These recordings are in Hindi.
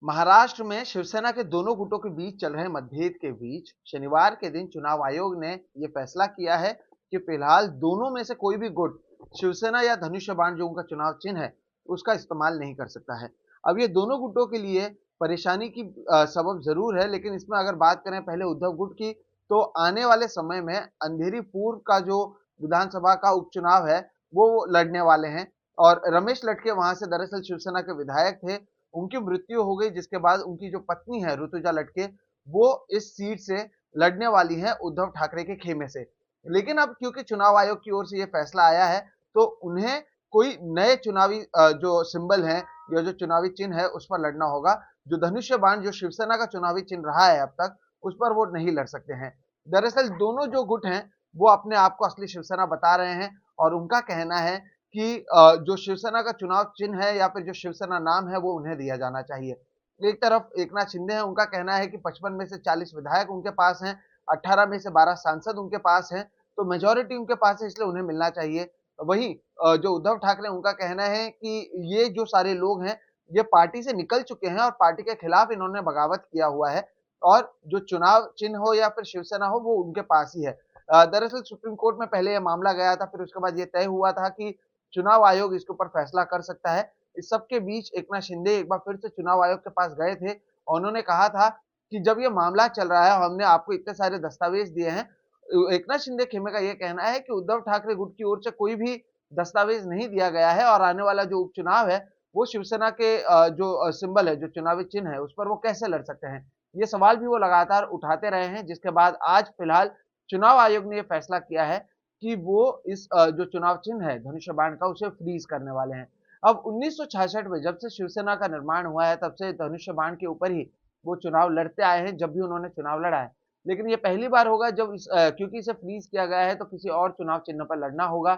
महाराष्ट्र में शिवसेना के दोनों गुटों के बीच चल रहे मतभेद के बीच शनिवार के दिन चुनाव आयोग ने यह फैसला किया है कि फिलहाल दोनों में से कोई भी गुट शिवसेना या धनुष्य बाण जो उनका चुनाव चिन्ह है उसका इस्तेमाल नहीं कर सकता है। अब ये दोनों गुटों के लिए परेशानी की सबब जरूर है, लेकिन इसमें अगर बात करें पहले उद्धव गुट की, तो आने वाले समय में अंधेरी पूर्व का जो विधानसभा का उपचुनाव है वो लड़ने वाले हैं। और रमेश लटके वहां से दरअसल शिवसेना के विधायक थे, उनकी मृत्यु हो गई जिसके बाद उनकी जो पत्नी है ऋतुजा लटके, वो इस सीट से लड़ने वाली है उद्धव ठाकरे के खेमे से। लेकिन अब क्योंकि चुनाव आयोग की ओर से यह फैसला आया है तो उन्हें कोई नए चुनावी जो सिंबल है या जो चुनावी चिन्ह है उस पर लड़ना होगा। जो धनुष्य बाण जो शिवसेना का चुनावी चिन्ह रहा है अब तक, उस पर वो नहीं लड़ सकते हैं। दरअसल दोनों जो गुट हैं वो अपने आप को असली शिवसेना बता रहे हैं और उनका कहना है कि जो शिवसेना का चुनाव चिन्ह है या फिर जो शिवसेना नाम है वो उन्हें दिया जाना चाहिए। एक तरफ एकनाथ शिंदे हैं, उनका कहना है कि 55 में से 40 विधायक उनके पास हैं, 18 में से 12 सांसद उनके पास हैं, तो मेजॉरिटी उनके पास है इसलिए उन्हें मिलना चाहिए। वहीं जो उद्धव ठाकरे उनका कहना है कि ये जो सारे लोग हैं, ये पार्टी से निकल चुके हैं और पार्टी के खिलाफ इन्होंने बगावत किया हुआ है और जो चुनाव चिन्ह हो या फिर शिवसेना हो वो उनके पास ही है। दरअसल सुप्रीम कोर्ट में पहले यह मामला गया था, फिर उसके बाद ये तय हुआ था कि चुनाव आयोग इसके ऊपर फैसला कर सकता है। इस सब के बीच एकनाथ शिंदे एक बार फिर से चुनाव आयोग के पास गए थे और उन्होंने कहा था कि जब ये मामला चल रहा है, हमने आपको इतने सारे दस्तावेज दिए हैं। एकनाथ शिंदे खेमे का ये कहना है कि उद्धव ठाकरे गुट की ओर से कोई भी दस्तावेज नहीं दिया गया है और आने वाला जो उपचुनाव है वो शिवसेना के जो सिंबल है, जो चुनावी चिन्ह है, उस पर वो कैसे लड़ सकते हैं। ये सवाल भी वो लगातार उठाते रहे हैं, जिसके बाद आज फिलहाल चुनाव आयोग ने ये फैसला किया है कि वो इस जो चुनाव चिन्ह है धनुष्य बाण का उसे फ्रीज करने वाले हैं। अब 1966 में जब से शिवसेना का निर्माण हुआ है तब से धनुष्य बाण के ऊपर ही वो चुनाव लड़ते आए हैं जब भी उन्होंने चुनाव लड़ा है। लेकिन ये पहली बार होगा जब क्योंकि इसे फ्रीज किया गया है तो किसी और चुनाव चिन्ह पर लड़ना होगा।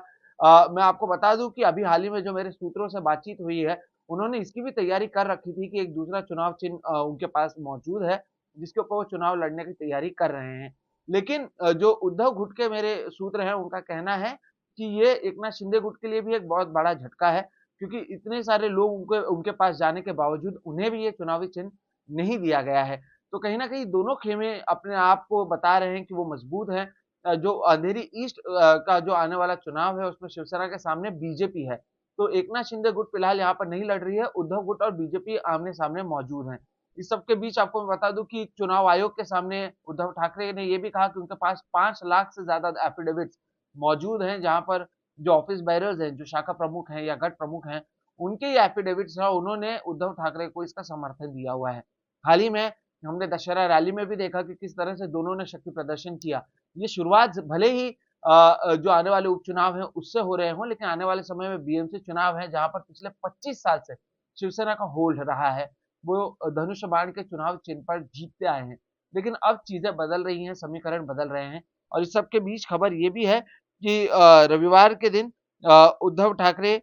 मैं आपको बता दूं कि अभी हाल ही में जो मेरे सूत्रों से बातचीत हुई है, उन्होंने इसकी भी तैयारी कर रखी थी कि एक दूसरा चुनाव चिन्ह उनके पास मौजूद है जिसके ऊपर वो चुनाव लड़ने की तैयारी कर रहे हैं। लेकिन जो उद्धव गुट के मेरे सूत्र हैं उनका कहना है कि ये एकनाथ शिंदे गुट के लिए भी एक बहुत बड़ा झटका है, क्योंकि इतने सारे लोग उनके उनके पास जाने के बावजूद उन्हें भी ये चुनावी चिन्ह नहीं दिया गया है। तो कहीं न कहीं दोनों खेमे अपने आप को बता रहे हैं कि वो मजबूत हैं। जो अंधेरी ईस्ट का जो आने वाला चुनाव है उसमें शिवसेना के सामने बीजेपी है। तो एकनाथ शिंदे गुट फिलहाल यहाँ पर नहीं लड़ रही है, उद्धव गुट और बीजेपी आमने-सामने मौजूद हैं। इस सब के बीच आपको मैं बता दूं कि चुनाव आयोग के सामने उद्धव ठाकरे ने ये भी कहा कि उनके पास 5 लाख से ज्यादा एफिडेविट्स मौजूद हैं, जहां पर जो ऑफिस बैरर्स हैं, जो शाखा प्रमुख हैं या गढ़ प्रमुख हैं, उनके ये एफिडेविट्स हैं, उन्होंने उद्धव ठाकरे को इसका समर्थन दिया हुआ है। हाल ही में हमने दशहरा रैली में भी देखा कि किस तरह से दोनों ने शक्ति प्रदर्शन किया। ये शुरुआत भले ही जो आने वाले उपचुनाव हैं उससे हो रहे हों, लेकिन आने वाले समय में बीएमसी चुनाव है जहां पर पिछले 25 साल से शिवसेना का होल्ड रहा है, वो धनुष बाण के चुनाव चिन्ह पर जीतते आए हैं। लेकिन अब चीजें बदल रही हैं, समीकरण बदल रहे हैं और इस सब के बीच खबर ये भी है कि रविवार के दिन उद्धव ठाकरे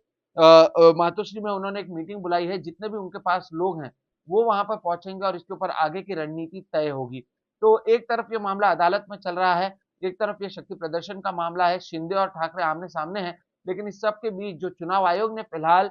मातोश्री में उन्होंने एक मीटिंग बुलाई है, जितने भी उनके पास लोग हैं वो वहां पर पहुंचेंगे और इसके ऊपर आगे की रणनीति तय होगी। तो एक तरफ ये मामला अदालत में चल रहा है, एक तरफ ये शक्ति प्रदर्शन का मामला है, शिंदे और ठाकरे आमने सामने हैं, लेकिन इस सब के बीच जो चुनाव आयोग ने फिलहाल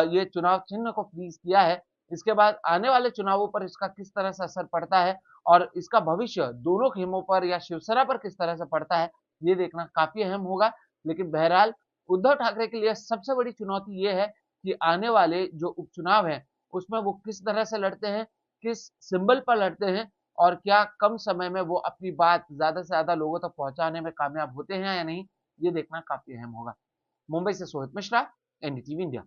ये चुनाव चिन्ह को फ्रीज किया है, इसके बाद आने वाले चुनावों पर इसका किस तरह से असर पड़ता है और इसका भविष्य दोनों खेमों पर या शिवसेना पर किस तरह से पड़ता है, ये देखना काफी अहम होगा। लेकिन बहरहाल उद्धव ठाकरे के लिए सबसे बड़ी चुनौती ये है कि आने वाले जो उपचुनाव हैं उसमें वो किस तरह से लड़ते हैं, किस सिंबल पर लड़ते हैं और क्या कम समय में वो अपनी बात ज्यादा से ज्यादा लोगों तक पहुंचाने में कामयाब होते हैं या नहीं, ये देखना काफी अहम होगा। मुंबई से सोहित मिश्रा, एनडीटीवी इंडिया।